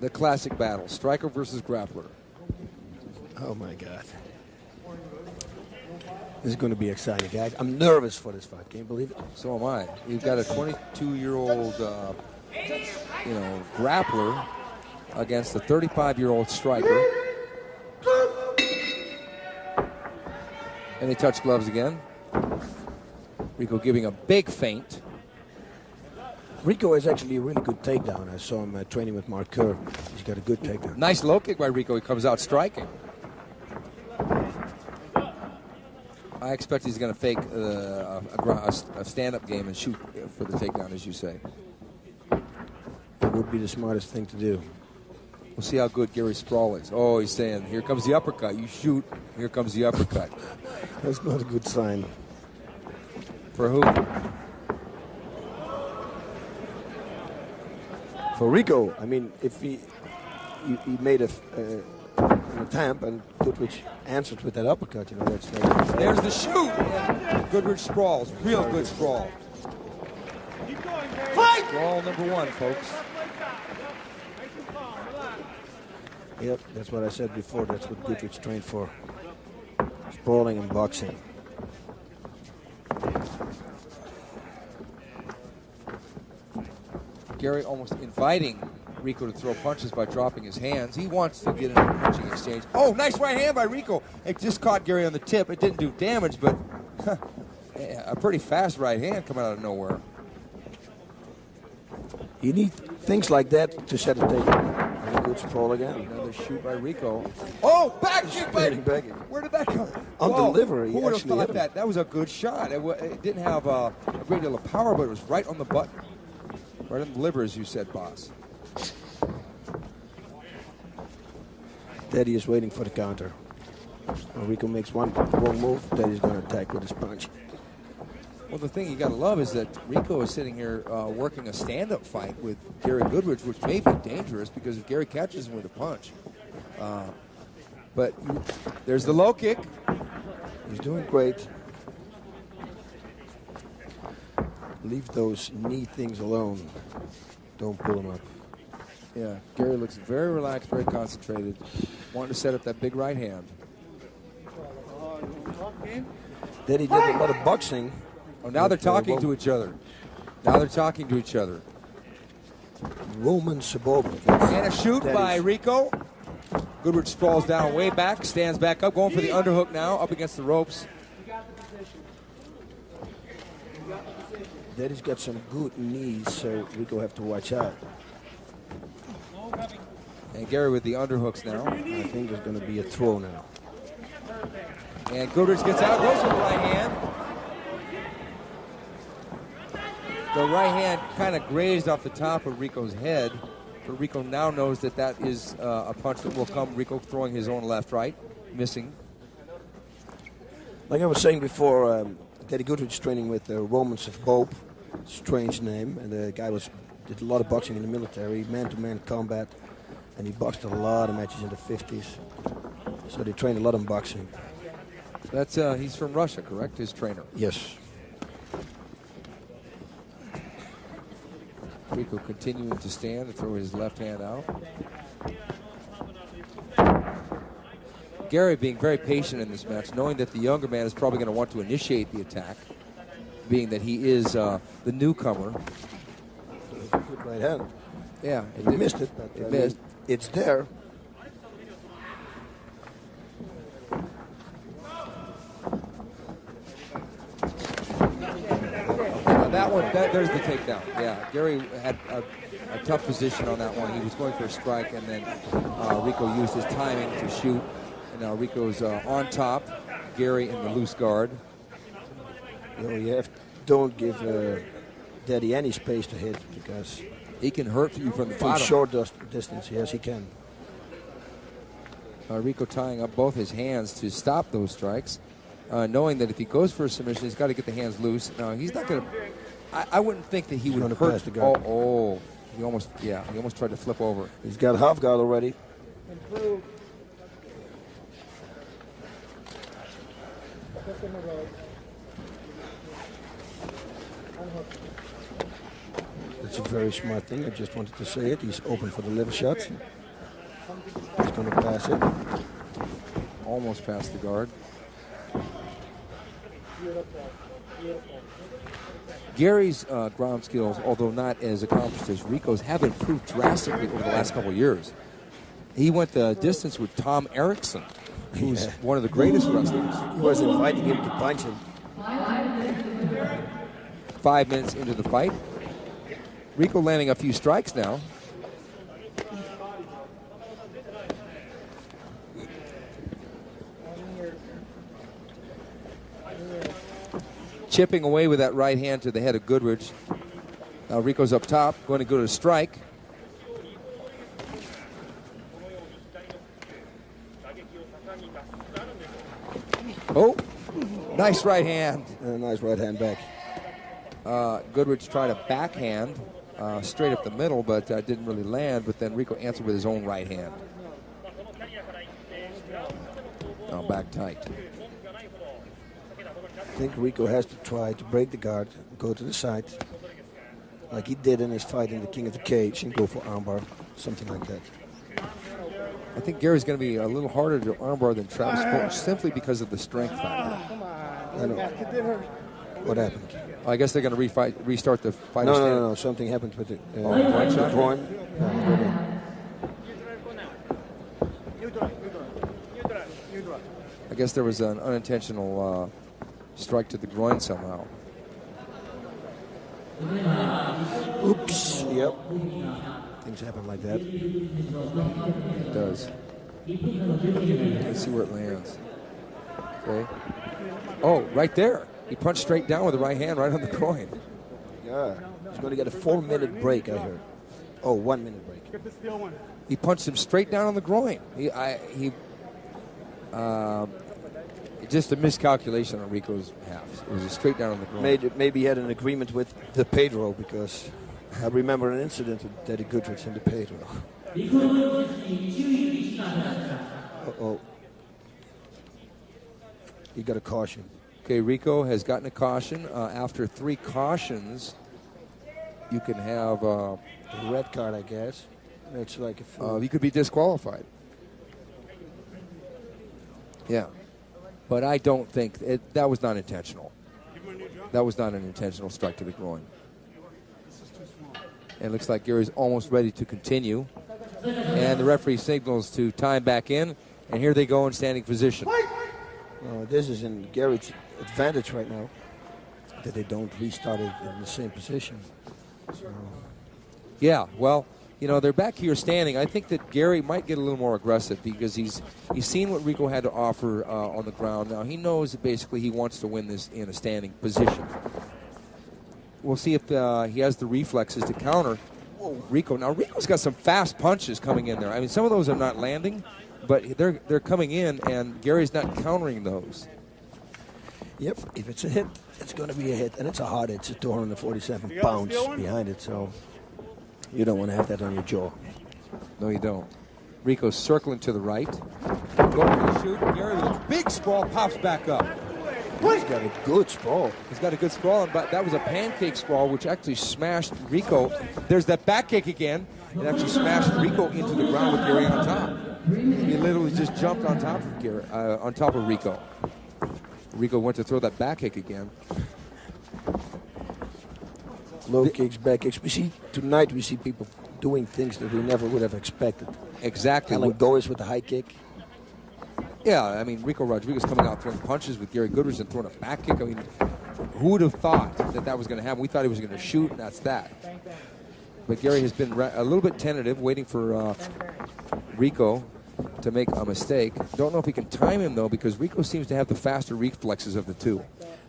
the classic battle, striker versus grappler. Oh my God. This is going to be exciting, guys. I'm nervous for this fight. Can you believe it? So am I. You've got a 22-year-old, grappler against a 35-year-old striker. And they touch gloves again. Rico giving a big feint. Rico is actually a really good takedown. I saw him training with Mark Kerr. He's got a good takedown. Nice low kick by Rico. He comes out striking. I expect he's going to fake a stand-up game and shoot for the takedown, as you say. It would be the smartest thing to do. We'll see how good Gary Sprawl is. Oh, he's saying, here comes the uppercut. You shoot, here comes the uppercut. That's not a good sign. For who? For Rico. I mean, if he made an attempt and Goodrich answered with that uppercut, that's... There's the shoot! And Goodrich sprawls. Real good sprawl. Fight! Sprawl number one, folks. Yep, that's what I said before. That's what Goodrich trained for. Sprawling and boxing. Gary almost inviting Rico to throw punches by dropping his hands. He wants to get in a punching exchange. Oh, nice right hand by Rico. It just caught Gary on the tip. It didn't do damage, but a pretty fast right hand coming out of nowhere. You need things like that to set a takedown. And a good sprawl again. Another shoot by Rico. Oh, back kick by... Where did that come? On delivery. Who would have thought that? That was a good shot. It didn't have a great deal of power, but it was right on the button. Right on the liver, as you said, boss. Daddy is waiting for the counter. When Rico makes one wrong move, Daddy's going to attack with his punch. Well, the thing you got to love is that Rico is sitting here working a stand-up fight with Gary Goodrich, which may be dangerous because if Gary catches him with a punch. But there's the low kick. He's doing great. Leave those knee things alone. Don't pull them up. Yeah, Gary looks very relaxed, very concentrated. Wanting to set up that big right hand. Daddy did a lot of boxing. Oh, now they're talking to each other. Now they're talking to each other. Roman Sabova. And a shoot by Rico. Goodrich sprawls down way back, stands back up, going for the underhook now, up against the ropes. Daddy's got some good knees, so Rico have to watch out. And Gary with the underhooks now. I think there's going to be a throw now. And Goodrich gets out, goes for the right hand. The right hand kind of grazed off the top of Rico's head. But Rico now knows that that is a punch that will come. Rico throwing his own left-right, missing. Like I was saying before, Daddy Goodrich training with Roman Sabova. Strange name. And the guy did a lot of boxing in the military, man-to-man combat. And he boxed a lot of matches in the 50s. So they trained a lot in boxing. That's he's from Russia, correct? His trainer. Yes. Rico continuing to stand and throw his left hand out. Gary being very patient in this match, knowing that the younger man is probably going to want to initiate the attack, being that he is the newcomer. Good right hand. Yeah. He missed it, but it missed. It's there. There's the takedown. Yeah, Gary had a tough position on that one. He was going for a strike, and then Rico used his timing to shoot. And now Rico's on top. Gary in the loose guard. Don't give Daddy any space to hit because he can hurt you from the from bottom. Short distance, yes, he can. Rico tying up both his hands to stop those strikes, knowing that if he goes for a submission, he's got to get the hands loose. No, he's not going to. I wouldn't think that he would hurt. Pass the guard. He almost tried to flip over. He's got half guard already. The It's a very smart thing. I just wanted to say it. He's open for the liver shot. He's going to pass it. Almost past the guard. Gary's ground skills, although not as accomplished as Rico's, have improved drastically over the last couple of years. He went the distance with Tom Erickson, who's one of the greatest wrestlers. He was inviting him to punch him. 5 minutes into the fight. Rico landing a few strikes now. Chipping away with that right hand to the head of Goodridge. Now Rico's up top, going to go to strike. Oh, nice right hand. Nice right hand back. Goodridge tried a backhand straight up the middle, but didn't really land. But then Rico answered with his own right hand. Now back tight. I think Rico has to try to break the guard, go to the side, like he did in his fight in the King of the Cage, and go for armbar, something like that. I think Gary's going to be a little harder to armbar than Travis Poach, simply because of the strength factor. I know. What happened? I guess they're going to restart the fight. No. Something happened with it. Groin. I guess there was an unintentional strike to the groin somehow. Oops. Yep. Things happen like that. It does. Let's see where it lands. Okay. Oh, right there. He punched straight down with the right hand right on the groin. Yeah. He's going to get a 4-minute break, I heard. Oh, 1 minute break. He punched him straight down on the groin. Just a miscalculation on Rico's half. It was straight down on the groin. Maybe he had an agreement with the Pedro, because I remember an incident with Daddy Goodrich and the Pedro. Uh-oh. He got a caution. Okay, Rico has gotten a caution. After 3 cautions, you can have a red card, I guess. It's like a you could be disqualified. Yeah. But I don't think that was not intentional. That was not an intentional strike to the groin. And it looks like Gary's almost ready to continue. And the referee signals to time back in. And here they go in standing position. This is in Gary's advantage right now, that they don't restart it in the same position. So. Yeah, well, you know, they're back here standing. I think that Gary might get a little more aggressive because he's seen what Rico had to offer on the ground. Now, he knows that basically he wants to win this in a standing position. We'll see if he has the reflexes to counter Rico. Now, Rico's got some fast punches coming in there. I mean, some of those are not landing, but they're coming in, and Gary's not countering those. Yep, if it's a hit, it's going to be a hit, and it's a hard hit. It's 247 pounds behind it, so you don't want to have that on your jaw. No, you don't. Rico's circling to the right. Going to shoot. Gary with a big sprawl, pops back up. He's got a good sprawl. He's got a good sprawl, but that was a pancake sprawl, which actually smashed Rico. There's that back kick again. It actually smashed Rico into the ground with Gary on top. He literally just jumped on top of Gary, on top of Rico. Rico went to throw that back kick again. Low kicks, back kicks. Tonight we see people doing things that we never would have expected. Exactly. Alan Goes with the high kick. Yeah, I mean, Rico Rodriguez coming out throwing punches with Gary Goodrich and throwing a back kick. I mean, who would have thought that was going to happen? We thought he was going to shoot, and that's that. But Gary has been a little bit tentative, waiting for Rico to make a mistake. Don't know if he can time him, though, because Rico seems to have the faster reflexes of the two.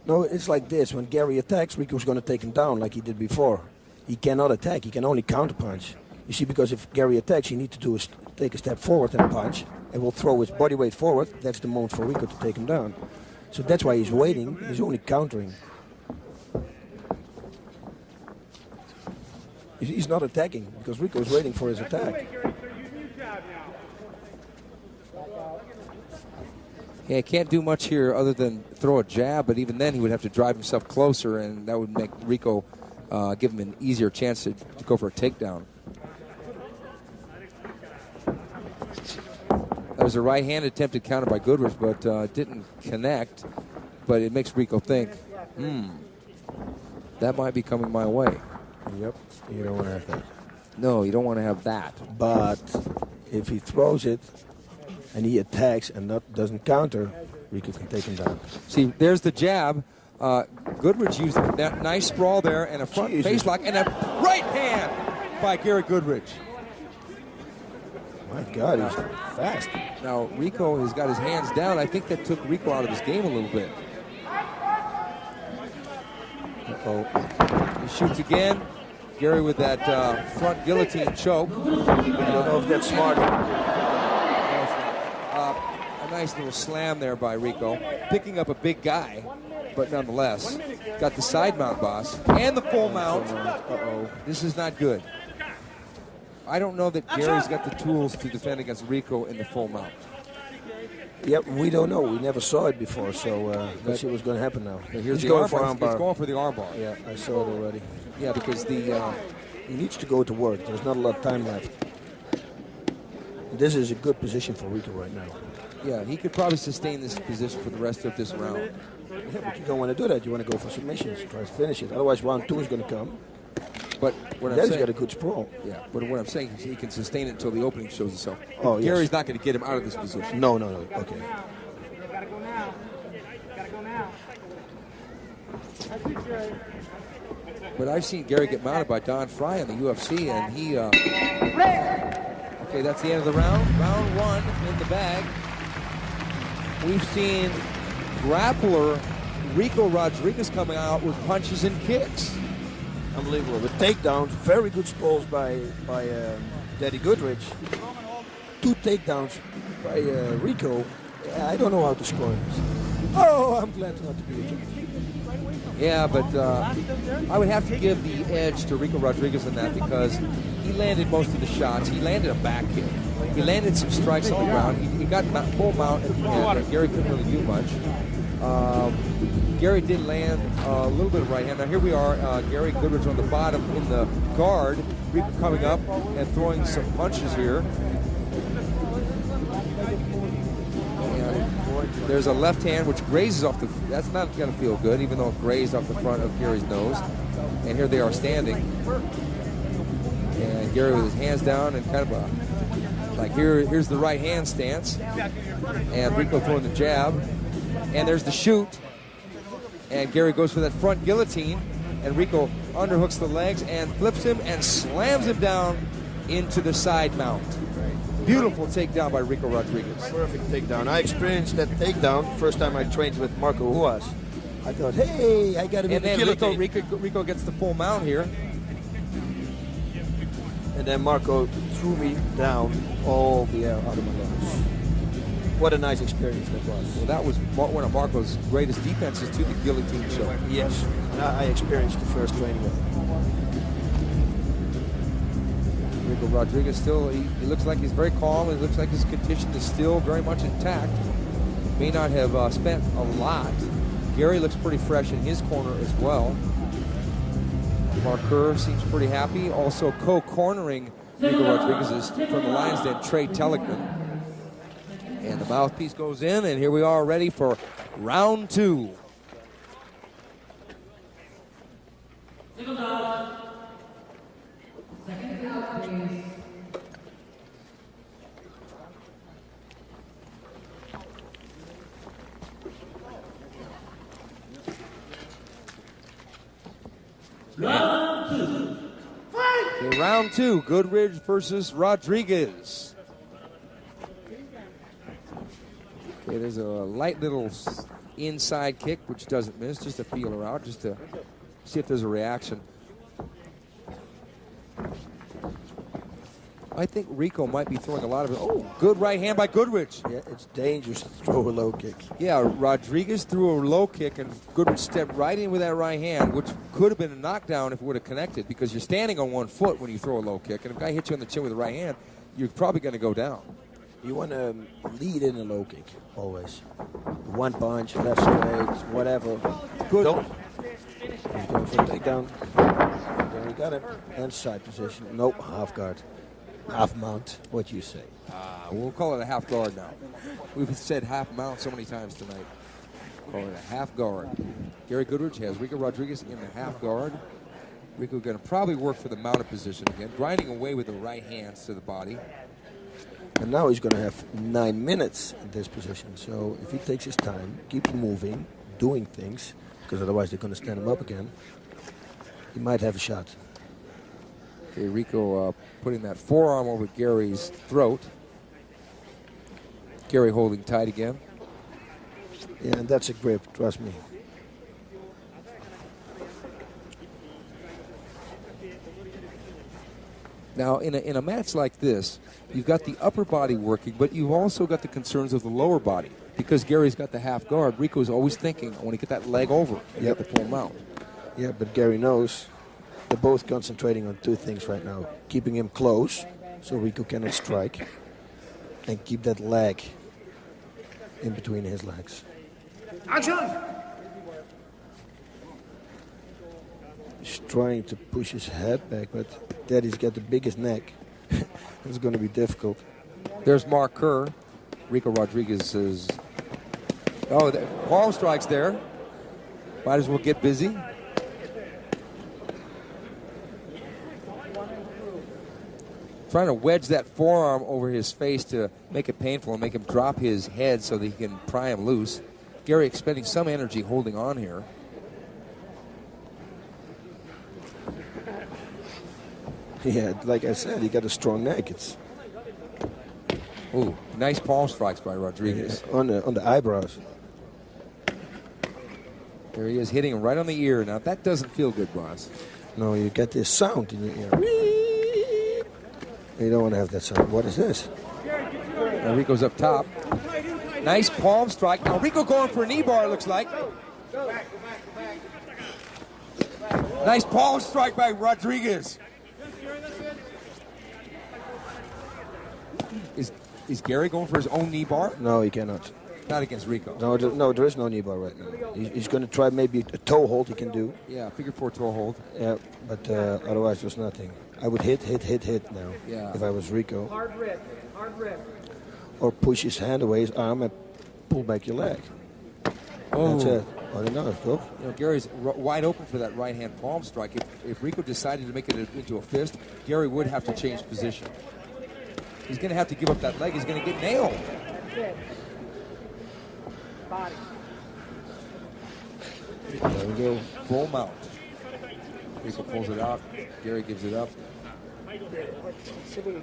No, it's like this. When Gary attacks, Rico's going to take him down like he did before. He cannot attack. He can only counterpunch. You see, because if Gary attacks, he needs to take a step forward and punch, and will throw his body weight forward. That's the moment for Rico to take him down. So that's why he's waiting. He's only countering. He's not attacking, because Rico's waiting for his attack. Yeah, he can't do much here other than throw a jab, but even then he would have to drive himself closer, and that would make Rico give him an easier chance to go for a takedown. That was a right-hand attempted counter by Goodrich, but didn't connect. But it makes Rico think, that might be coming my way. Yep, you don't want to have that. No, you don't want to have that. But if he throws it and he attacks and doesn't counter, Rico can take him down. See, there's the jab. Goodrich used that nice sprawl there and a front face lock and a right hand by Gary Goodrich. My God, he's fast. Now, Rico has got his hands down. I think that took Rico out of his game a little bit. Uh-oh. He shoots again. Gary with that front guillotine choke. I don't know if that's smart. A nice little slam there by Rico. Picking up a big guy, but nonetheless. Got the side mount, boss. And the full mount. Uh-oh. This is not good. I don't know that Gary's got the tools to defend against Rico in the full mount. Yep, we don't know. We never saw it before, so let's see what's going to happen now. He's going for armbar. He's going for the armbar. Yeah, I saw it already. Yeah, because he needs to go to work. There's not a lot of time left. This is a good position for Rico right now. Yeah, he could probably sustain this position for the rest of this round. Yeah, but you don't want to do that. You want to go for submissions, try to finish it. Otherwise, round 2 is going to come. But what I'm saying, he's got a good sprawl. Yeah, but what I'm saying is he can sustain it until the opening shows itself. Oh, yes. Gary's not going to get him out of this position. No. Okay. Gotta go now. Gotta go now. But I've seen Gary get mounted by Don Fry in the UFC, and he. Okay, that's the end of the round. Round 1 in the bag. We've seen grappler Rico Rodriguez coming out with punches and kicks. Unbelievable. With takedowns, very good sprawls by Daddy Goodrich. 2 takedowns by Rico. I don't know how to score this. Oh, I'm glad not to be a judge. Yeah, but I would have to give the edge to Rico Rodriguez in that because he landed most of the shots. He landed a back kick. He landed some strikes on the ground. He got full mount at the end. Gary couldn't really do much. Gary did land a little bit of right hand. Now here we are, Gary Goodrich on the bottom in the guard. Rico coming up and throwing some punches here. And there's a left hand which grazes off the, that's not going to feel good, even though it grazed off the front of Gary's nose. And here they are standing. And Gary with his hands down and kind of a, like here's the right hand stance. And Rico throwing the jab. And there's the shoot. And Gary goes for that front guillotine. And Rico underhooks the legs and flips him and slams him down into the side mount. Beautiful takedown by Rico Rodriguez. Perfect takedown. I experienced that takedown first time I trained with Marco Huas. I thought, hey, I got to be the guillotine. Rico gets the full mount here. And then Marco threw me down all the air out of my lungs. What a nice experience that was. Well, that was one of Marco's greatest defenses to the guillotine show. Yes, and I experienced the first training with him. Rico Rodriguez still, he looks like he's very calm. It looks like his condition is still very much intact. May not have spent a lot. Gary looks pretty fresh in his corner as well. Mark Kerr seems pretty happy. Also co-cornering Rico Rodriguez is from the Lions Den, Trey Telligman. And the mouthpiece goes in, and here we are ready for round 2. Okay, round 2, Goodrich versus Rodriguez. Okay, there's a light little inside kick, which doesn't miss, just to feel her out, just to see if there's a reaction. I think Rico might be throwing a lot of it. Oh, good right hand by Goodrich. Yeah, it's dangerous to throw a low kick. Yeah, Rodriguez threw a low kick, and Goodrich stepped right in with that right hand, which could have been a knockdown if it would have connected, because you're standing on one foot when you throw a low kick, and if a guy hits you on the chin with the right hand, you're probably going to go down. You want to lead in a low kick, always. One punch, left straight, whatever. Good. He's going for a takedown. There he got it. And side position. Nope, half guard. Half mount. What do you say? We'll call it a half guard now. We've said half mount so many times tonight. Call it a half guard. Gary Goodridge has Rico Rodriguez in the half guard. Rico going to probably work for the mounted position again, grinding away with the right hands to the body. And now he's going to have 9 minutes in this position. So if he takes his time, keeps moving, doing things, because otherwise they're going to stand him up again, he might have a shot. Okay, Rico putting that forearm over Gary's throat. Gary holding tight again. Yeah, and that's a grip, trust me. Now, in a match like this, you've got the upper body working, but you've also got the concerns of the lower body. Because Gary's got the half guard, Rico's always thinking, I want to get that leg over and get the pull him out. Yeah, but Gary knows they're both concentrating on two things right now. Keeping him close, so Rico cannot strike, and keep that leg in between his legs. Action! He's trying to push his head back, but Daddy's got the biggest neck. It's going to be difficult. There's Mark Kerr. Rico Rodriguez is... Oh, palm strikes there. Might as well get busy. Trying to wedge that forearm over his face to make it painful and make him drop his head so that he can pry him loose. Gary expending some energy holding on here. Yeah, like I said, he got a strong neck. Ooh, nice palm strikes by Rodriguez. Yeah, on the eyebrows. There he is, hitting him right on the ear. Now, that doesn't feel good, boss. No, you get this sound in your ear. You don't want to have that sound. What is this? Now Rico's up top. Nice palm strike. Now Rico going for a knee bar, it looks like. Nice palm strike by Rodriguez. Is Gary going for his own knee bar? No, he cannot. Not against Rico. No, there is no knee bar right now. He's going to try maybe a toe hold he can do. Yeah, figure four toe hold. Yeah, but otherwise there's nothing. I would hit now. Yeah. If I was Rico. Hard rip, hard rip. Or push his hand away, his arm, and pull back your leg. Oh. That's it. I don't know. Go. You know, Gary's wide open for that right hand palm strike. If Rico decided to make it into a fist, Gary would have to change position. He's going to have to give up that leg. He's going to get nailed. Body. There we go. Full mount. Rico pulls it out. Gary gives it up.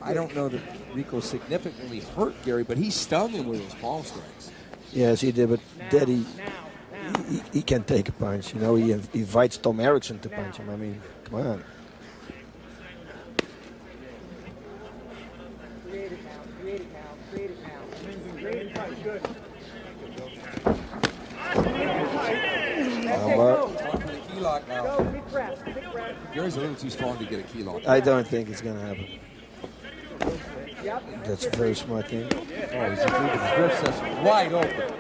I don't know that Rico significantly hurt Gary, but he stung him with his palm strikes. Yes, he did, but Daddy, he can take a punch. You know, he invites Tom Erickson to punch him. I mean, come on. Create it now, create it now, create it now. Create it now, good. Key lock now. Go, big breath, big breath. Gary's a little too strong to get a key lock. I don't think it's going to happen. Yep. That's a very smart thing. Oh, he's including his grip session wide open.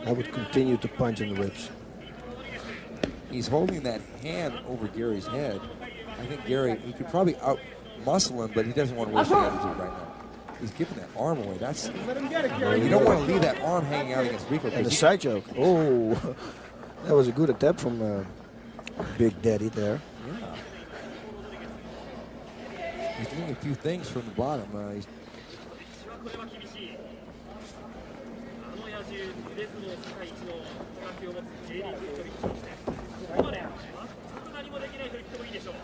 I would continue to punch in the ribs. He's holding that hand over Gary's head. I think Gary, he could probably out-muscle him, but he doesn't want to waste the energy right now. He's giving that arm away. That's Let him get it, Gary. you don't want to leave that arm hanging out against Rico. And a side choke. Oh, that was a good attempt from Big Daddy there. Yeah. He's doing a few things from the bottom. He's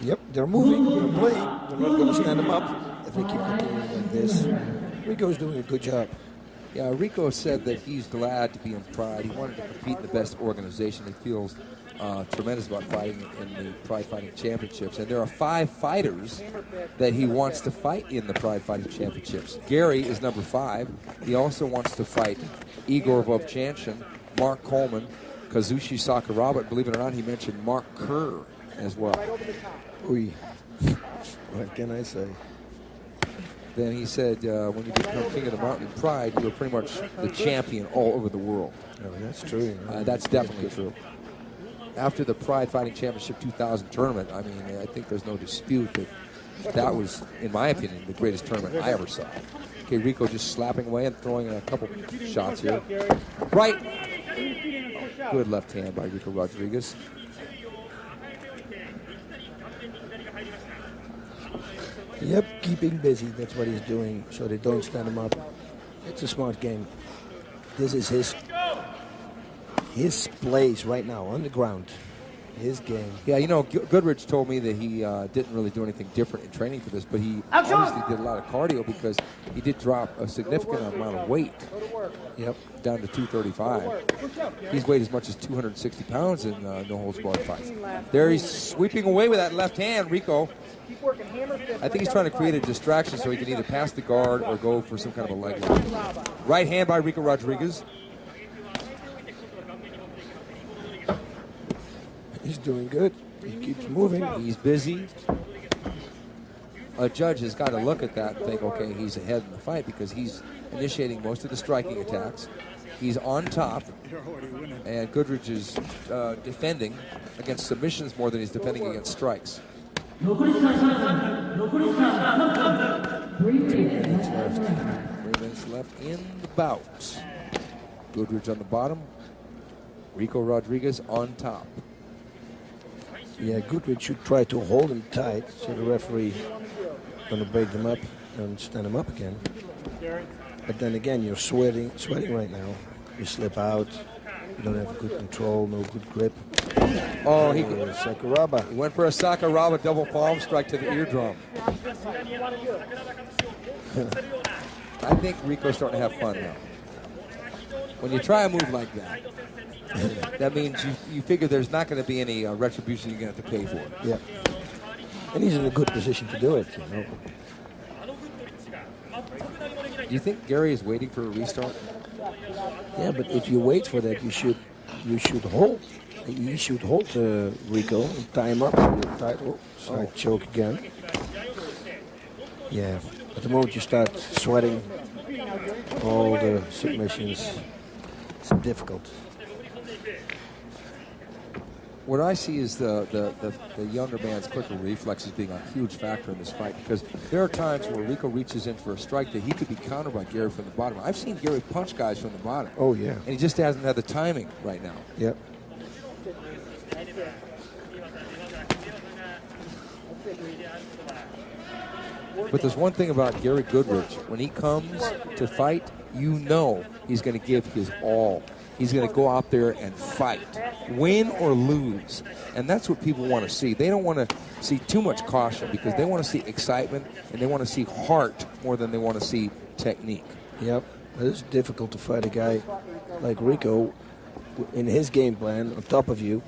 Yep, they're moving, they're playing. They're not going to stand them up if they keep continuing like this. Rico's doing a good job. Yeah, Rico said that he's glad to be in Pride. He wanted to compete in the best organization. He feels tremendous about fighting in the Pride Fighting Championships. And there are 5 fighters that he wants to fight in the Pride Fighting Championships. Gary is number 5. He also wants to fight Igor Vovchanchin, Mark Coleman, Kazushi Sakuraba. And believe it or not, he mentioned Mark Kerr as well. Oy. What can I say? then he said when you become king of the mountain in Pride, you're pretty much the champion all over the world. Oh, that's true. That's definitely true. After the Pride Fighting Championship 2000 tournament, I mean, I think there's no dispute that that was, in my opinion, the greatest tournament I ever saw. Okay, Rico just slapping away and throwing a couple shots here. Right. Good left hand by Rico Rodriguez. Yep, keeping busy. That's what he's doing, so they don't stand him up. It's a smart game. This is his place right now on the ground. His game. Yeah, you know, Goodrich told me that he didn't really do anything different in training for this, but he obviously did a lot of cardio because he did drop a significant amount of weight. Yep, down to 235. He's weighed as much as 260 pounds in no-holds-barred fights. There he's sweeping away with that left hand, Rico. I think he's trying to create a distraction so he can either pass the guard or go for some kind of a leg lock. Right hand by Rico Rodriguez. He's doing good. He keeps moving. He's busy. A judge has got to look at that and think, okay, he's ahead in the fight because he's initiating most of the striking attacks. He's on top, and Goodrich is defending against submissions more than he's defending against strikes. 3 minutes left in the bout. Goodrich on the bottom. Rico Rodriguez on top. Yeah, Goodrich should try to hold him tight so the referee going to break them up and stand him up again. But then again, you're sweating right now. You slip out. You don't have good control, no good grip. Oh, he Sakuraba. He went for a Sakuraba double palm strike to the eardrum. I think Rico's starting to have fun now. When you try a move like that, that means you figure there's not going to be any retribution you're going to have to pay for. Yeah. And he's in a good position to do it, you know. Do you think Gary is waiting for a restart? Yeah, but if you wait for that, you should hold. You should hold Rico and tie him up. Oh, side choke again. Yeah. At the moment you start sweating, all the submissions, it's difficult. What I see is the younger man's quicker reflexes being a huge factor in this fight because there are times where Rico reaches in for a strike that he could be countered by Gary from the bottom. I've seen Gary punch guys from the bottom. Oh, yeah. And he just hasn't had the timing right now. Yep. But there's one thing about Gary Goodrich. When he comes to fight, you know he's going to give his all. He's going to go out there and fight, win or lose. And that's what people want to see. They don't want to see too much caution because they want to see excitement and they want to see heart more than they want to see technique. Yep. It's difficult to fight a guy like Rico in his game plan on top of you,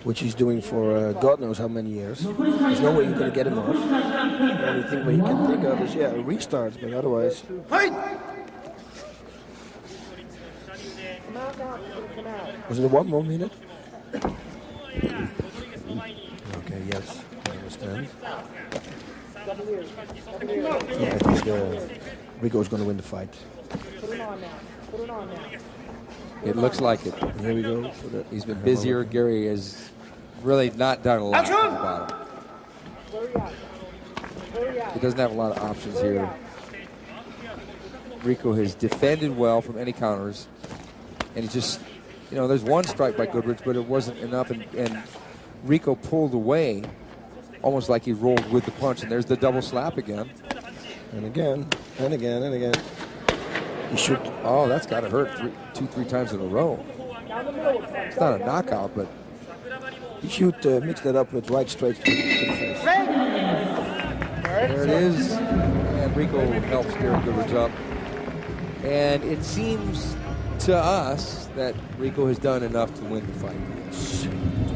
which he's doing for God knows how many years. There's no way you're going to get him off. The only thing what he can think of is, a restart, but otherwise... Fight! Was it 1 more minute? Okay, yes, I understand. Yeah, I think Rico's going to win the fight. It looks like it. Here we go. He's been busier. Gary has really not done a lot from the bottom. He doesn't have a lot of options here. Rico has defended well from any counters. And he just, there's one strike by Goodrich, but it wasn't enough. And Rico pulled away almost like he rolled with the punch. And there's the double slap again. And again, and again, and again. He should. Oh, that's got to hurt 2-3 times in a row. It's not a knockout, but. He should mix that up with right straight to the face. There it is. And Rico helps Gary Goodrich up. And it seems to us that Rico has done enough to win the fight.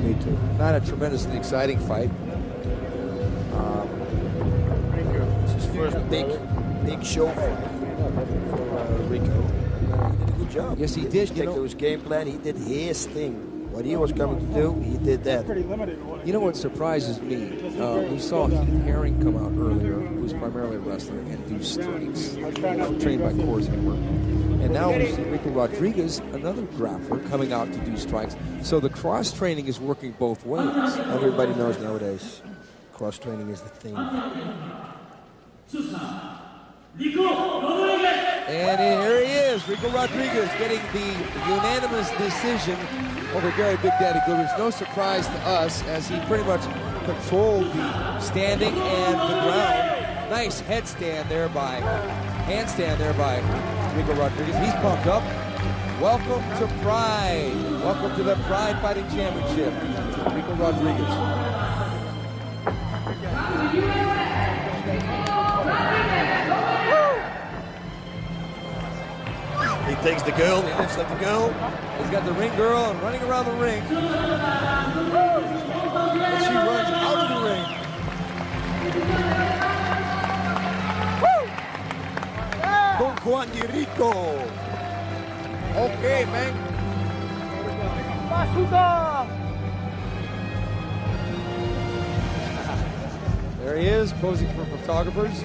Me too. Not a tremendously exciting fight. It's his first big show fight for Rico. He did a good job. Yes, he did. Stick to his game plan. He did his thing. What he was coming to do, he did that. You know what surprises me? We saw Heath Herring come out earlier, who's primarily a wrestler, and do strikes. Trained by Coors Hammer. And now we see Rico Rodriguez, another grappler, coming out to do strikes. So the cross-training is working both ways. Everybody knows nowadays, cross-training is the thing. And here he is, Rico Rodriguez, getting the unanimous decision over Gary Big Daddy Goodrich. No surprise to us, as he pretty much controlled the standing and the ground. Nice handstand there by Rico Rodriguez. He's pumped up. Welcome to Pride. Welcome to the Pride Fighting Championship, Rico Rodriguez. He takes the girl, he lifts up the girl. He's got the ring girl and running around the ring. And she runs out of the ring. Don Juan de Rico. Okay, man. There he is, posing for photographers.